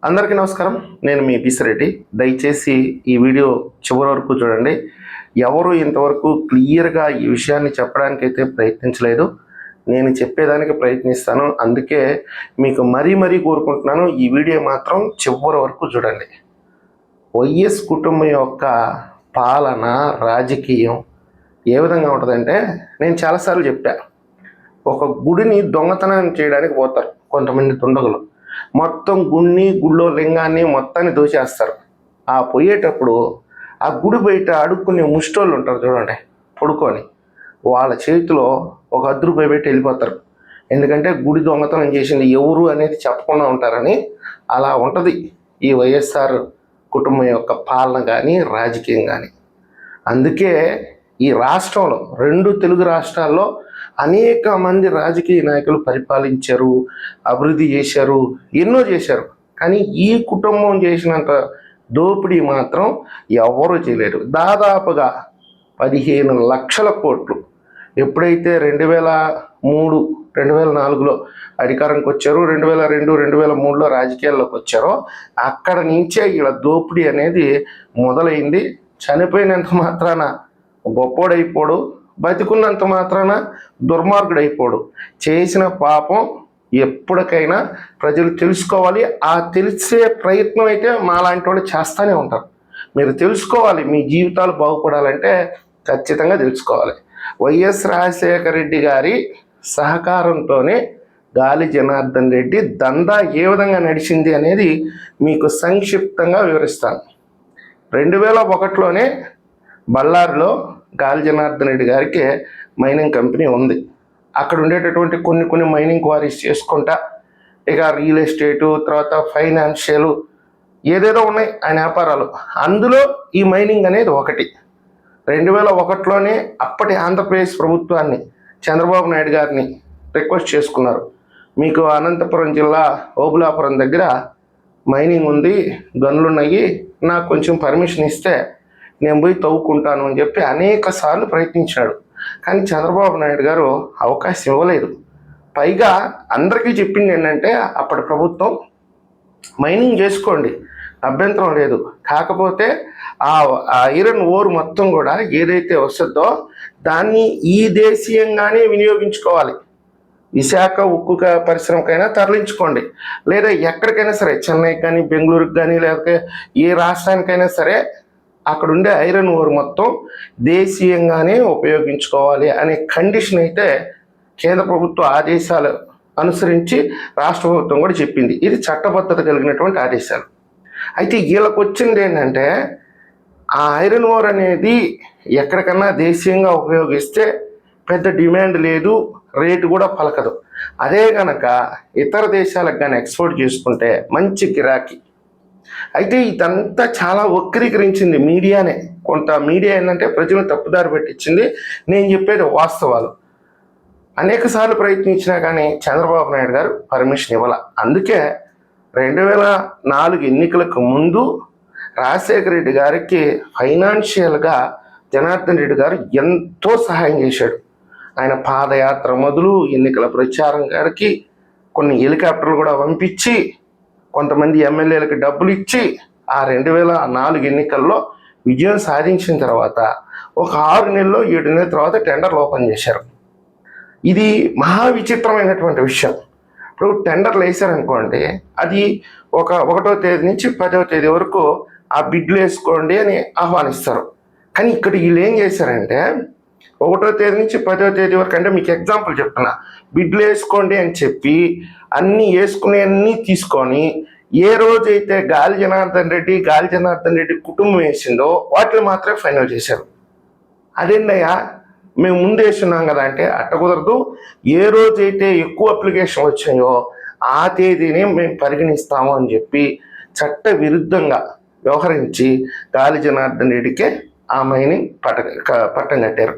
అందరికీ నమస్కారం. నేను మీ పిసిరెడ్డి. దయచేసి ఈ వీడియో చివరి వరకు చూడండి. ఎవరు ఇంతవరకు క్లియర్గా ఈ విషయాన్ని చెప్పడానికైతే ప్రయత్నించలేదు. నేను చెప్పేదానికి ప్రయత్నిస్తాను. అందుకే మీకు మరీ కోరుకుంటున్నాను, ఈ వీడియో మాత్రం చివరి వరకు చూడండి. వైఎస్ కుటుంబం యొక్క పాలన, రాజకీయం ఏ విధంగా ఉంటుందంటే, నేను చాలాసార్లు చెప్పా, ఒక గుడిని దొంగతనం చేయడానికి పోతారు కొంతమంది దుండగులు. మొత్తం గుడిలో లింగాన్ని మొత్తాన్ని దోచేస్తారు. ఆ పోయేటప్పుడు ఆ గుడి బయట అడుక్కునే ముష్టోళ్ళు ఉంటారు చూడండి, పడుకొని, వాళ్ళ చేతిలో ఒక ₹10 పెట్టి వెళ్ళిపోతారు. ఎందుకంటే గుడి దొంగతనం చేసింది ఎవరు అనేది చెప్పకుండా ఉంటారని. అలా ఉంటుంది ఈ వైఎస్ఆర్ కుటుంబం యొక్క పాలన కానీ, రాజకీయం కానీ. అందుకే ఈ రాష్ట్రంలో, 2 తెలుగు రాష్ట్రాల్లో అనేక మంది రాజకీయ నాయకులు పరిపాలించారు, అభివృద్ధి చేశారు, ఎన్నో చేశారు. కానీ ఈ కుటుంబం చేసినంత దోపిడీ మాత్రం ఎవరూ చేయలేరు. దాదాపుగా 15 లక్షల కోట్లు ఎప్పుడైతే 2003, 2004లో అధికారంకి వచ్చారో, 2002, 2003లో రాజకీయాల్లోకి వచ్చారో, అక్కడ నుంచే ఇలా దోపిడీ అనేది మొదలైంది. చనిపోయినంత మాత్రాన గొప్పోడైపోడు, బతికున్నంత మాత్రాన దుర్మార్గుడైపోడు. చేసిన పాపం ఎప్పటికైనా ప్రజలు తెలుసుకోవాలి. ఆ తెలిసే ప్రయత్నం అయితే మాలాంటి వాళ్ళు చేస్తూనే ఉంటారు. మీరు తెలుసుకోవాలి, మీ జీవితాలు బాగుపడాలంటే ఖచ్చితంగా తెలుసుకోవాలి. వైఎస్ రాజశేఖర రెడ్డి గారి సహకారంతోనే గాలి జనార్దన్ రెడ్డి దందా ఏ విధంగా నడిచింది అనేది మీకు సంక్షిప్తంగా వివరిస్తాను. 2001లోనే బళ్ళారిలో గాలి జనార్దన్ రెడ్డి గారికి మైనింగ్ కంపెనీ ఉంది. అక్కడ ఉండేటటువంటి కొన్ని మైనింగ్ క్వారీస్ చేసుకుంటా, ఇక రియల్ ఎస్టేటు, తర్వాత ఫైనాన్షియల్, ఏదేదో ఉన్నాయి ఆయన వ్యాపారాలు. అందులో ఈ మైనింగ్ అనేది ఒకటి. 2001లోనే అప్పటి ఆంధ్రప్రదేశ్ ప్రభుత్వాన్ని, చంద్రబాబు నాయుడు గారిని రిక్వెస్ట్ చేసుకున్నారు, మీకు అనంతపురం జిల్లా ఓబులాపురం దగ్గర మైనింగ్ ఉంది, గనులు ఉన్నాయి, నాకు కొంచెం పర్మిషన్ ఇస్తే నేను పోయి తవ్వుకుంటాను అని చెప్పి అనేక సార్లు ప్రయత్నించాడు. కానీ చంద్రబాబు నాయుడు గారు అవకాశం ఇవ్వలేదు. పైగా అందరికీ చెప్పింది ఏంటంటే, అప్పటి ప్రభుత్వం, మైనింగ్ చేసుకోండి, అభ్యంతరం లేదు, కాకపోతే ఆ ఐరన్ ఓర్ మొత్తం కూడా ఏదైతే వస్తుందో దాన్ని ఈ దేశీయంగానే వినియోగించుకోవాలి. విశాఖ ఉక్కు పరిశ్రమకైనా తరలించుకోండి, లేదా ఎక్కడికైనా సరే, చెన్నైకి కానీ, బెంగళూరుకి కానీ, లేకపోతే ఏ రాష్ట్రానికైనా సరే, అక్కడ ఉండే ఐరన్ ఓర్ మొత్తం దేశీయంగానే ఉపయోగించుకోవాలి అనే కండిషన్ అయితే కేంద్ర ప్రభుత్వ ఆదేశాలు అనుసరించి రాష్ట్ర ప్రభుత్వం కూడా చెప్పింది. ఇది చట్టబద్ధత కలిగినటువంటి ఆదేశాలు. అయితే వీళ్ళకి వచ్చింది ఏంటంటే, ఆ ఐరన్ ఓర్ అనేది ఎక్కడికన్నా దేశీయంగా ఉపయోగిస్తే పెద్ద డిమాండ్ లేదు, రేటు కూడా పలకదు. అదే కనుక ఇతర దేశాలకు కానీ ఎక్స్పోర్ట్ చేసుకుంటే మంచి గిరాకీ. అయితే ఇదంతా చాలా వక్రీకరించింది మీడియానే. కొంత మీడియా ఏంటంటే ప్రజలను తప్పుదారి పెట్టించింది. నేను చెప్పేది వాస్తవాలు. అనేక సార్లు ప్రయత్నించినా కానీ చంద్రబాబు నాయుడు గారు పర్మిషన్ ఇవ్వాల. అందుకే 2004 ఎన్నికలకు ముందు రాజశేఖర రెడ్డి గారికి ఫైనాన్షియల్గా జనార్దన్ రెడ్డి గారు ఎంతో సహాయం చేశాడు. ఆయన పాదయాత్ర మొదలు ఎన్నికల ప్రచారం గారికి కొన్ని హెలికాప్టర్లు కూడా పంపించి, కొంతమంది ఎమ్మెల్యేలకు డబ్బులు ఇచ్చి, ఆ 2004 ఎన్నికల్లో విజయం సాధించిన తర్వాత ఒక 6 నెలల్లో 7 నెలల తర్వాత టెండర్లు ఓపెన్ చేశారు. ఇది మహా విచిత్రమైనటువంటి విషయం. ఇప్పుడు టెండర్లు వేశారనుకోండి, అది 1వ తేదీ నుంచి 10వ తేదీ వరకు ఆ బిడ్లు వేసుకోండి అని ఆహ్వానిస్తారు. కానీ ఇక్కడ వీళ్ళు ఏం చేశారంటే, 1వ తేదీ నుంచి 10వ తేదీ వరకు, అంటే మీకు ఎగ్జాంపుల్ చెప్తున్నా, బిడ్లు వేసుకోండి అని చెప్పి అన్నీ వేసుకునే తీసుకొని, ఏ రోజైతే గాలి జనార్దన్ రెడ్డి కుటుంబం వేసిందో వాటిని మాత్రమే ఫైనల్ చేశారు. అదేంటయ్యా, మేము ముందు వేస్తున్నాం కదా అంటే, అట్ట కుదరదు, ఏ రోజైతే ఎక్కువ అప్లికేషన్ వచ్చాయో ఆ తేదీని మేము పరిగణిస్తాము అని చెప్పి చట్ట విరుద్ధంగా వ్యవహరించి గాలి జనార్దన్ రెడ్డికే ఆ మైనింగ్ పట్టం కట్టారు.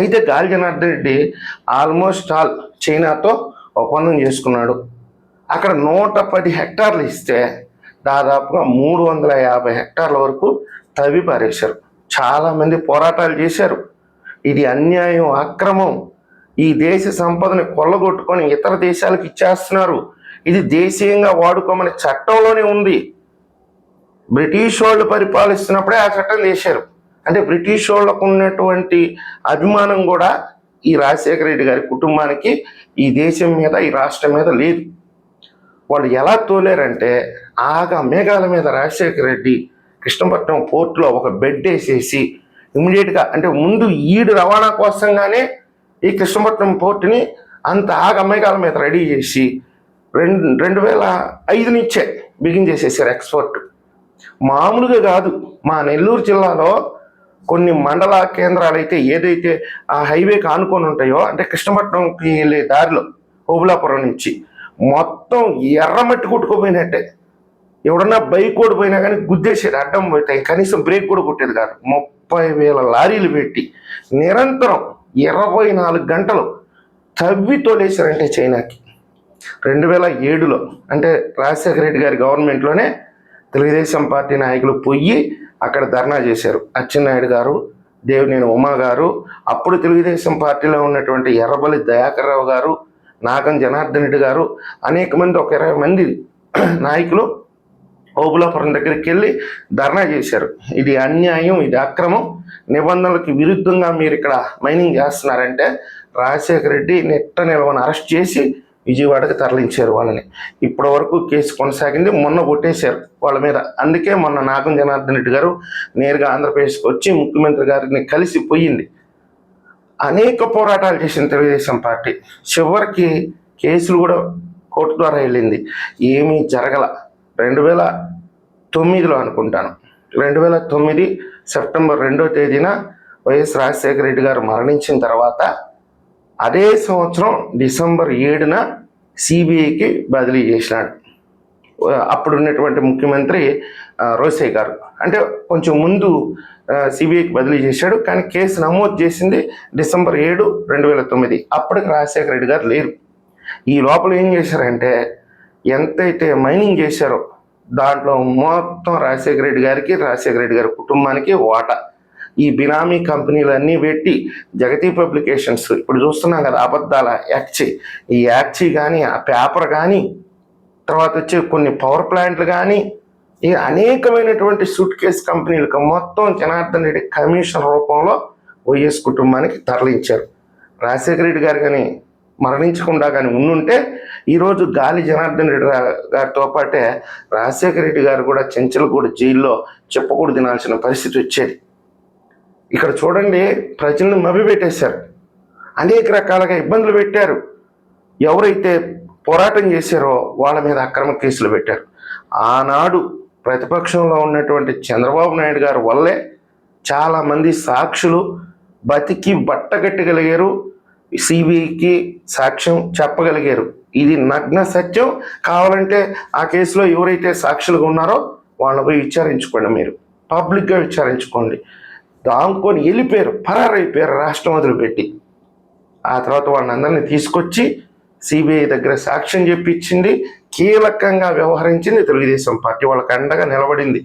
అయితే గాలి జనార్దన్ రెడ్డి ఆల్మోస్ట్ ఆల్ చైనాతో ఒప్పందం చేసుకున్నాడు. అక్కడ 110 హెక్టార్లు ఇస్తే దాదాపుగా 350 హెక్టార్ల వరకు తవ్వి పారేశారు. చాలామంది పోరాటాలు చేశారు. ఇది అన్యాయం, అక్రమం, ఈ దేశ సంపదని కొల్లగొట్టుకొని ఇతర దేశాలకు ఇచ్చేస్తున్నారు, ఇది దేశీయంగా వాడుకోమని చట్టంలోనే ఉంది. బ్రిటిష్ వాళ్ళు పరిపాలిస్తున్నప్పుడే ఆ చట్టం చేశారు. అంటే బ్రిటిష్ వాళ్ళకు ఉన్నటువంటి అభిమానం కూడా ఈ రాజశేఖర రెడ్డి గారి కుటుంబానికి ఈ దేశం మీద, ఈ రాష్ట్రం మీద లేదు. వాళ్ళు ఎలా తోలేరంటే మేఘాల మీద రాజశేఖర రెడ్డి కృష్ణపట్నం పోర్టులో ఒక బెడ్ వేసేసి ఇమీడియట్గా, అంటే ముందు ఈడు రవాణా కోసంగానే ఈ కృష్ణపట్నం పోర్టుని అంత మేఘాల మీద రెడీ చేసి 2005 నుంచే బిగిన్ చేసేసారు ఎక్స్పోర్ట్. మామూలుగా కాదు, మా నెల్లూరు జిల్లాలో కొన్ని మండల కేంద్రాలు అయితే ఏదైతే ఆ హైవేకి ఆనుకొని ఉంటాయో, అంటే కృష్ణపట్నంకి వెళ్ళే దారిలో ఓబులాపురం నుంచి మొత్తం ఎర్రమట్టి కొట్టుకుపోయినట్టే. ఎవడన్నా బైక్ ఓడిపోయినా కానీ గుద్దేసేది, అడ్డం పోతాయి, కనీసం బ్రేక్ కూడా కొట్టేది కాదు. 30,000 లారీలు పెట్టి నిరంతరం 24 గంటలు తవ్వి తోలేశారంటే చైనాకి. 2007లో అంటే రాజశేఖర రెడ్డి గారి గవర్నమెంట్లోనే తెలుగుదేశం పార్టీ నాయకులు పోయి అక్కడ ధర్నా చేశారు. అచ్చెన్నాయుడు గారు, దేవినేని ఉమా గారు, అప్పుడు తెలుగుదేశం పార్టీలో ఉన్నటువంటి ఎర్రబల్లి దయాకర్ రావు గారు, నాగం జనార్దన్ రెడ్డి గారు, అనేక మంది, ఒక 20 మంది నాయకులు ఓబులాపురం దగ్గరికి వెళ్ళి ధర్నా చేశారు. ఇది అన్యాయం, ఇది అక్రమం, నిబంధనలకు విరుద్ధంగా మీరు ఇక్కడ మైనింగ్ చేస్తున్నారంటే రాజశేఖర రెడ్డి నెట్ట నిలవని అరెస్ట్ చేసి విజయవాడకి తరలించారు వాళ్ళని. ఇప్పటి వరకు కేసు కొనసాగింది. మొన్న కొట్టేశారు వాళ్ళ మీద. అందుకే మొన్న నాగం జనార్దన్ రెడ్డి గారు నేరుగా ఆంధ్రప్రదేశ్కి వచ్చి ముఖ్యమంత్రి గారిని కలిసి పోయింది. అనేక పోరాటాలు చేసిన తెలుగుదేశం పార్టీ చివరికి కేసులు కూడా కోర్టు ద్వారా వెళ్ళింది. ఏమీ జరగల. 2009లో అనుకుంటాను, 2009 సెప్టెంబర్ 2వ తేదీన వైఎస్ రాజశేఖర రెడ్డి గారు మరణించిన తర్వాత అదే సంవత్సరం డిసెంబర్ 7న సిబిఐకి బదిలీ చేసినాడు అప్పుడు ఉన్నటువంటి ముఖ్యమంత్రి రోసయ్య గారు. అంటే కొంచెం ముందు సిబిఐకి బదిలీ చేశాడు, కానీ కేసు నమోదు చేసింది డిసెంబర్ 7, 2009. అప్పటికి రాజశేఖర రెడ్డి గారు లేరు. ఈ లోపల ఏం చేశారంటే ఎంతైతే మైనింగ్ చేశారో దాంట్లో మొత్తం రాజశేఖర రెడ్డి గారికి, రాజశేఖర రెడ్డి గారి కుటుంబానికి వాటా. ఈ బినామీ కంపెనీలన్నీ పెట్టి జగతి పబ్లికేషన్స్, ఇప్పుడు చూస్తున్నాం కదా అబద్ధాల యాక్చి, ఈ యాక్చి కానీ, ఆ పేపర్ కానీ, తర్వాత వచ్చే కొన్ని పవర్ ప్లాంట్లు కానీ, ఈ అనేకమైనటువంటి సూట్ కేస్ కంపెనీలకు మొత్తం జనార్దన్ రెడ్డి కమిషన్ రూపంలో వైఎస్ కుటుంబానికి తరలించారు. రాజశేఖర రెడ్డి గారు కానీ మరణించకుండా కానీ ఉండుంటే ఈరోజు గాలి జనార్దన్ రెడ్డి గారితో పాటే రాజశేఖర రెడ్డి గారు కూడా చెంచలగూడ జైల్లో చెప్పకూడదు తినాల్సిన పరిస్థితి వచ్చేది. ఇక్కడ చూడండి, ప్రజలను మభ్యపెట్టేశారు, అనేక రకాలుగా ఇబ్బందులు పెట్టారు. ఎవరైతే పోరాటం చేశారో వాళ్ళ మీద అక్రమ కేసులు పెట్టారు. ఆనాడు ప్రతిపక్షంలో ఉన్నటువంటి చంద్రబాబు నాయుడు గారు వల్లే చాలామంది సాక్షులు బతికి బట్టగట్టగలిగారు, సిబిఐకి సాక్ష్యం చెప్పగలిగారు. ఇది నగ్న సత్యం. కావాలంటే ఆ కేసులో ఎవరైతే సాక్షులుగా ఉన్నారో వాళ్ళని పోయి విచారించుకోండి, మీరు పబ్లిక్గా విచారించుకోండి. దాంకొని వెళ్ళిపోయారు, పరారైపోయారు రాష్ట్రం వదిలిపెట్టి. ఆ తర్వాత వాళ్ళని అందరినీ తీసుకొచ్చి సిబిఐ దగ్గర సాక్ష్యం చెప్పించింది. కీలకంగా వ్యవహరించింది తెలుగుదేశం పార్టీ, వాళ్ళకి అండగా నిలబడింది.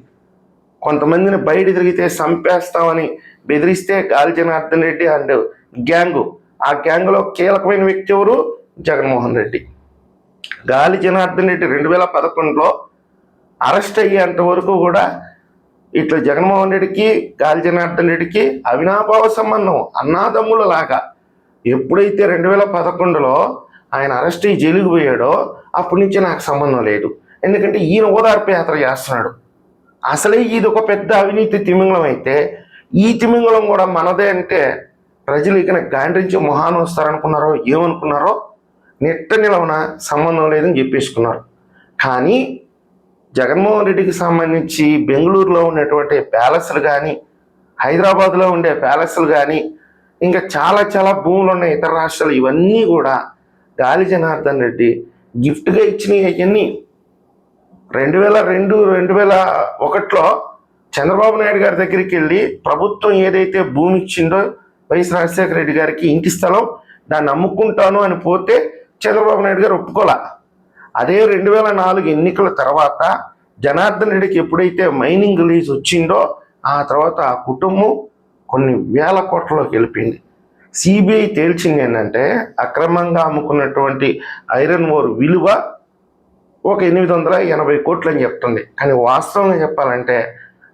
కొంతమందిని బయట తిరిగితే చంపేస్తామని బెదిరిస్తే గాలి జనార్దన్ రెడ్డి అండ్ గ్యాంగు, ఆ గ్యాంగులో కీలకమైన వ్యక్తి ఎవరు? జగన్మోహన్ రెడ్డి. గాలి జనార్దన్ రెడ్డి 2011లో అరెస్ట్ అయ్యేంత వరకు కూడా ఇట్లా జగన్మోహన్ రెడ్డికి, గాలి జనార్దన్ రెడ్డికి అవినాభావ సంబంధం, అన్నాదమ్ముల లాగా. ఎప్పుడైతే 2011లో ఆయన అరెస్ట్ అయ్యి జైలుకు పోయాడో అప్పటి నుంచి నాకు సంబంధం లేదు. ఎందుకంటే ఈయన ఓదార్పు యాత్ర చేస్తున్నాడు. అసలే ఇది ఒక పెద్ద అవినీతి తిమింగళం అయితే ఈ తిమింగళం కూడా మనదే అంటే ప్రజలు ఇక గాండ్రించి మొహాన్ని వస్తారనుకున్నారో ఏమనుకున్నారో, నెట్ట నిలవన సంబంధం లేదని చెప్పేసుకున్నారు. కానీ జగన్మోహన్ రెడ్డికి సంబంధించి బెంగళూరులో ఉన్నటువంటి ప్యాలెస్లు కానీ, హైదరాబాద్లో ఉండే ప్యాలెస్లు కానీ, ఇంకా చాలా చాలా భూములు ఉన్నాయి ఇతర రాష్ట్రాలు, ఇవన్నీ కూడా గాలి జనార్దన్ రెడ్డి గిఫ్ట్గా ఇచ్చినవి. అవన్నీ 2002, 2001లో చంద్రబాబు నాయుడు గారి దగ్గరికి వెళ్ళి ప్రభుత్వం ఏదైతే భూమి ఇచ్చిందో వైఎస్ రాజశేఖర రెడ్డి గారికి ఇంటి స్థలం, దాన్ని అమ్ముకుంటాను అని పోతే చంద్రబాబు నాయుడు గారు ఒప్పుకోలే. అదే 2004 ఎన్నికల తర్వాత జనార్దన్ రెడ్డికి ఎప్పుడైతే మైనింగ్ లీజ్ వచ్చిందో ఆ తర్వాత ఆ కుటుంబం కొన్ని వేల కోట్లలోకి వెళ్ళిపోయింది. సిబిఐ తేల్చింది ఏంటంటే అక్రమంగా అమ్ముకున్నటువంటి ఐరన్ ఓర్ విలువ ఒక 880 కోట్లు అని చెప్తుంది. కానీ వాస్తవంగా చెప్పాలంటే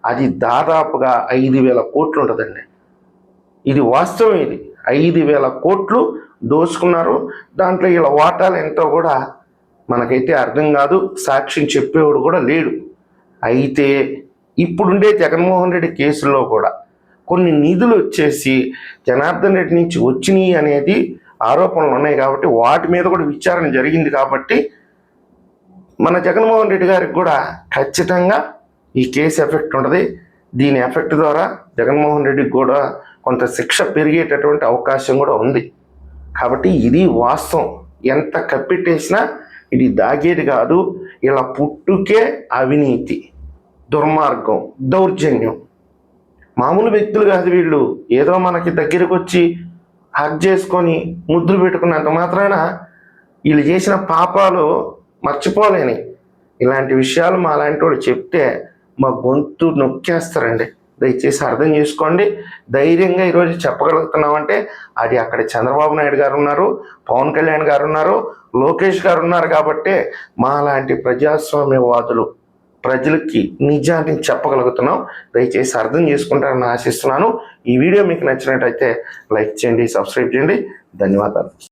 అది దాదాపుగా 5,000 కోట్లు ఉంటుందండి. ఇది వాస్తవం. ఇది 5,000 కోట్లు దోచుకున్నారు. దాంట్లో ఇలా వాటాలు ఎంతో కూడా మనకైతే అర్థం కాదు. సాక్ష్యం చెప్పేవాడు కూడా లేడు. అయితే ఇప్పుడుండే జగన్మోహన్ రెడ్డి కేసుల్లో కూడా కొన్ని నిధులు వచ్చేసి జనార్దన్ రెడ్డి నుంచి వచ్చినాయి అనేది ఆరోపణలు ఉన్నాయి కాబట్టి వాటి మీద కూడా విచారణ జరిగింది కాబట్టి మన జగన్మోహన్ రెడ్డి గారికి కూడా ఖచ్చితంగా ఈ కేసు ఎఫెక్ట్ ఉంటుంది. దీని ఎఫెక్ట్ ద్వారా జగన్మోహన్ రెడ్డికి కూడా కొంత శిక్ష పెరిగేటటువంటి అవకాశం కూడా ఉంది. కాబట్టి ఇది వాస్తవం. ఎంత కప్పెట్టేసినా ఇది దాగేది కాదు. ఇలా పుట్టుకే అవినీతి, దుర్మార్గం, దౌర్జన్యం. మామూలు వ్యక్తులు కాదు వీళ్ళు. ఏదో మనకి దగ్గరకు వచ్చి హగ్ చేసుకొని ముద్దులు పెట్టుకున్నంత మాత్రాన వీళ్ళు చేసిన పాపాలు మర్చిపోలేని. ఇలాంటి విషయాలు మా లాంటి వాళ్ళు చెప్తే మా గొంతు నొక్కేస్తారండి. దయచేసి అర్థం చేసుకోండి. ధైర్యంగా ఈరోజు చెప్పగలుగుతున్నామంటే అది అక్కడ చంద్రబాబు నాయుడు గారు ఉన్నారు, పవన్ కళ్యాణ్ గారు ఉన్నారు, లోకేష్ గారు ఉన్నారు కాబట్టే మా లాంటి ప్రజాస్వామ్యవాదులు ప్రజలకి నిజాన్ని చెప్పగలుగుతున్నాం. దయచేసి అర్థం చేసుకుంటారని ఆశిస్తున్నాను. ఈ వీడియో మీకు నచ్చినట్టయితే లైక్ చేయండి, సబ్స్క్రైబ్ చేయండి. ధన్యవాదాలు.